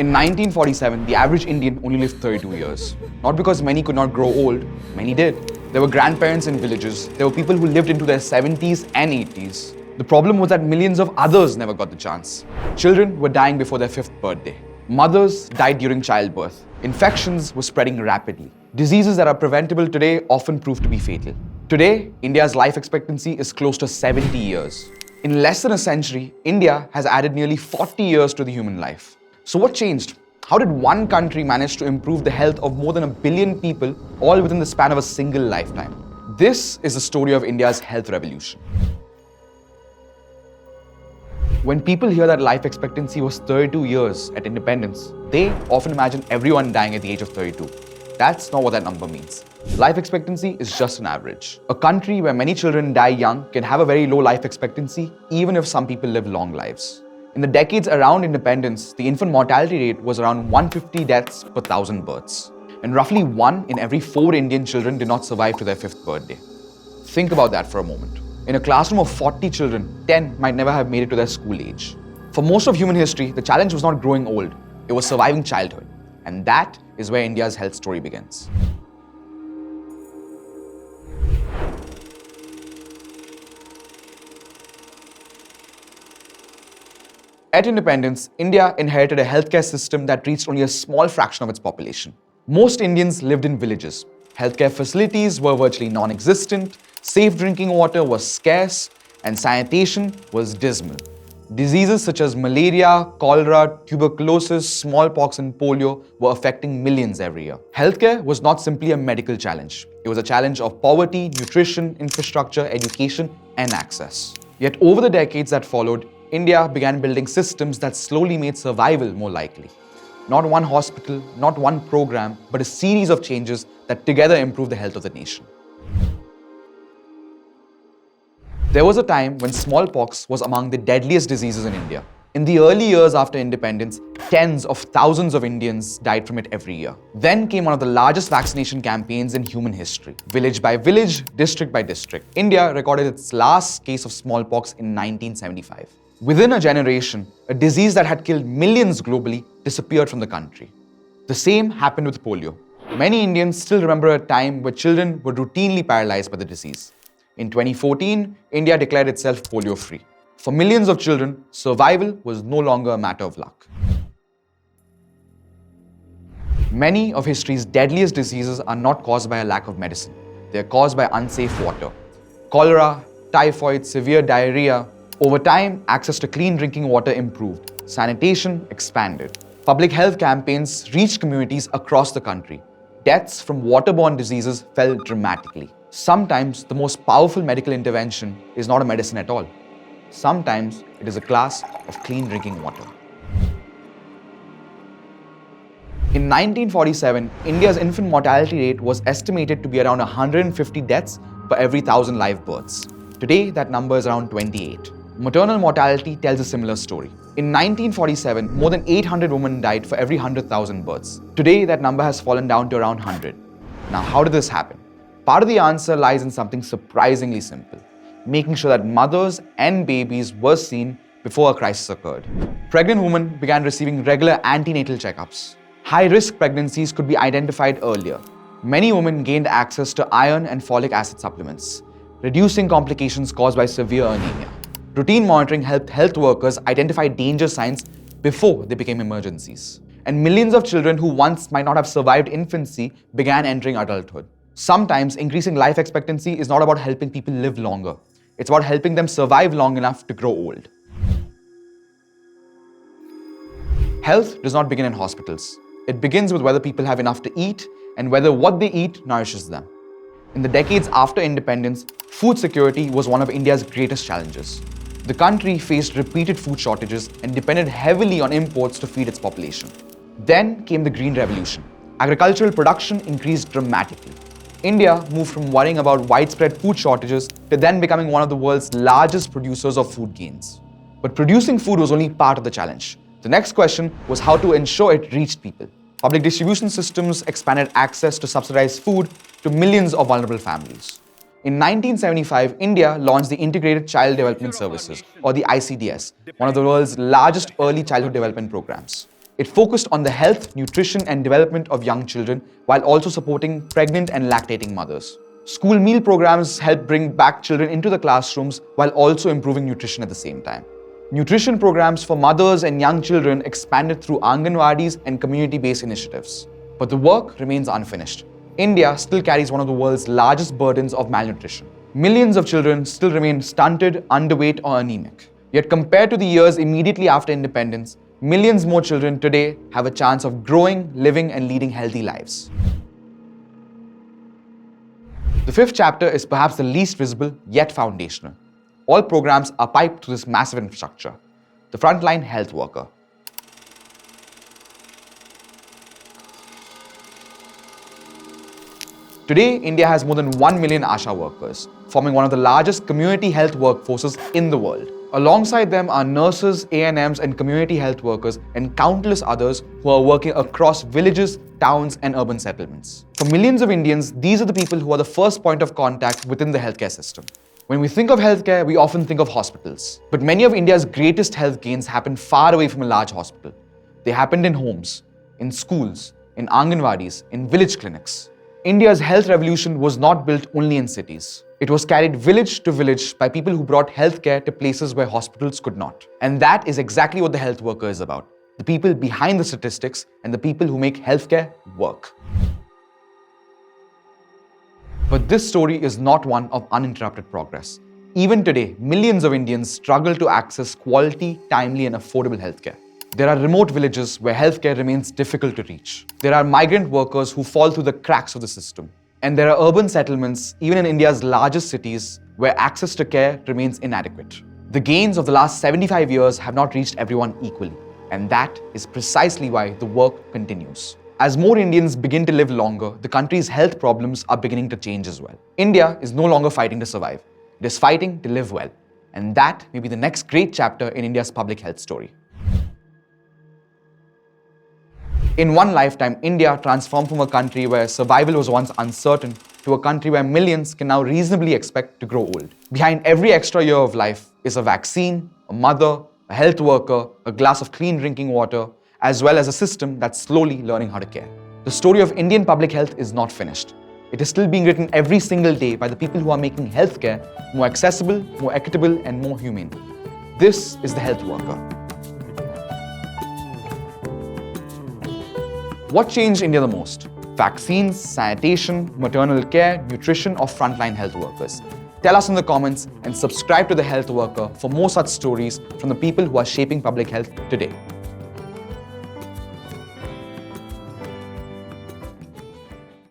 In 1947, the average Indian only lived 32 years. Not because many could not grow old, many did. There were grandparents in villages. There were people who lived into their 70s and 80s. The problem was that millions of others never got the chance. Children were dying before their 5th birthday. Mothers died during childbirth. Infections were spreading rapidly. Diseases that are preventable today often prove to be fatal. Today, India's life expectancy is close to 70 years. In less than a century, India has added nearly 40 years to the human life. So what changed? How did one country manage to improve the health of more than 1 billion people, all within the span of a single lifetime? This is the story of India's health revolution. When people hear that life expectancy was 32 years at independence, they often imagine everyone dying at the age of 32. That's not what that number means. Life expectancy is just an average. A country where many children die young can have a very low life expectancy, even if some people live long lives. In the decades around independence, the infant mortality rate was around 150 deaths per 1,000 births. And roughly 1 in every 4 Indian children did not survive to their 5th birthday. Think about that for a moment. In a classroom of 40 children, 10 might never have made it to their school age. For most of human history, the challenge was not growing old, it was surviving childhood. And that is where India's health story begins. At independence, India inherited a healthcare system that reached only a small fraction of its population. Most Indians lived in villages. Healthcare facilities were virtually non-existent, safe drinking water was scarce, and sanitation was dismal. Diseases such as malaria, cholera, tuberculosis, smallpox, and polio were affecting millions every year. Healthcare was not simply a medical challenge. It was a challenge of poverty, nutrition, infrastructure, education, and access. Yet over the decades that followed, India began building systems that slowly made survival more likely. Not one hospital, not one program, but a series of changes that together improved the health of the nation. There was a time when smallpox was among the deadliest diseases in India. In the early years after independence, tens of thousands of Indians died from it every year. Then came one of the largest vaccination campaigns in human history. Village by village, district by district, India recorded its last case of smallpox in 1975. Within a generation, a disease that had killed millions globally disappeared from the country. The same happened with polio. Many Indians still remember a time where children were routinely paralyzed by the disease. In 2014, India declared itself polio-free. For millions of children, survival was no longer a matter of luck. Many of history's deadliest diseases are not caused by a lack of medicine. They are caused by unsafe water. Cholera, typhoid, severe diarrhea. Over time, access to clean drinking water improved. Sanitation expanded. Public health campaigns reached communities across the country. Deaths from waterborne diseases fell dramatically. Sometimes the most powerful medical intervention is not a medicine at all. Sometimes it is a glass of clean drinking water. In 1947, India's infant mortality rate was estimated to be around 150 deaths per every 1,000 live births. Today, that number is around 28. Maternal mortality tells a similar story. In 1947, more than 800 women died for every 100,000 births. Today, that number has fallen down to around 100. Now, how did this happen? Part of the answer lies in something surprisingly simple: making sure that mothers and babies were seen before a crisis occurred. Pregnant women began receiving regular antenatal checkups. High-risk pregnancies could be identified earlier. Many women gained access to iron and folic acid supplements, reducing complications caused by severe anemia. Routine monitoring helped health workers identify danger signs before they became emergencies. And millions of children who once might not have survived infancy began entering adulthood. Sometimes increasing life expectancy is not about helping people live longer. It's about helping them survive long enough to grow old. Health does not begin in hospitals. It begins with whether people have enough to eat and whether what they eat nourishes them. In the decades after independence, food security was one of India's greatest challenges. The country faced repeated food shortages and depended heavily on imports to feed its population. Then came the Green Revolution. Agricultural production increased dramatically. India moved from worrying about widespread food shortages to then becoming one of the world's largest producers of food grains. But producing food was only part of the challenge. The next question was how to ensure it reached people. Public distribution systems expanded access to subsidized food to millions of vulnerable families. In 1975, India launched the Integrated Child Development Services, or the ICDS, one of the world's largest early childhood development programs. It focused on the health, nutrition, and development of young children while also supporting pregnant and lactating mothers. School meal programs helped bring back children into the classrooms while also improving nutrition at the same time. Nutrition programs for mothers and young children expanded through anganwadis and community-based initiatives. But the work remains unfinished. India still carries one of the world's largest burdens of malnutrition. Millions of children still remain stunted, underweight, or anemic. Yet compared to the years immediately after independence, millions more children today have a chance of growing, living, and leading healthy lives. The fifth chapter is perhaps the least visible, yet foundational. All programs are piped through this massive infrastructure. The frontline health worker. Today, India has more than 1 million ASHA workers, forming one of the largest community health workforces in the world. Alongside them are nurses, ANMs, and community health workers, and countless others who are working across villages, towns, and urban settlements. For millions of Indians, these are the people who are the first point of contact within the healthcare system. When we think of healthcare, we often think of hospitals. But many of India's greatest health gains happened far away from a large hospital. They happened in homes, in schools, in anganwadis, in village clinics. India's health revolution was not built only in cities. It was carried village to village by people who brought healthcare to places where hospitals could not. And that is exactly what the health worker is about. The people behind the statistics and the people who make healthcare work. But this story is not one of uninterrupted progress. Even today, millions of Indians struggle to access quality, timely, and affordable healthcare. There are remote villages where healthcare remains difficult to reach. There are migrant workers who fall through the cracks of the system. And there are urban settlements, even in India's largest cities, where access to care remains inadequate. The gains of the last 75 years have not reached everyone equally. And that is precisely why the work continues. As more Indians begin to live longer, the country's health problems are beginning to change as well. India is no longer fighting to survive. It is fighting to live well. And that may be the next great chapter in India's public health story. In one lifetime, India transformed from a country where survival was once uncertain to a country where millions can now reasonably expect to grow old. Behind every extra year of life is a vaccine, a mother, a health worker, a glass of clean drinking water, as well as a system that's slowly learning how to care. The story of Indian public health is not finished. It is still being written every single day by the people who are making healthcare more accessible, more equitable, and more humane. This is the health worker. What changed India the most? Vaccines, sanitation, maternal care, nutrition, or frontline health workers? Tell us in the comments and subscribe to The Health Worker for more such stories from the people who are shaping public health today.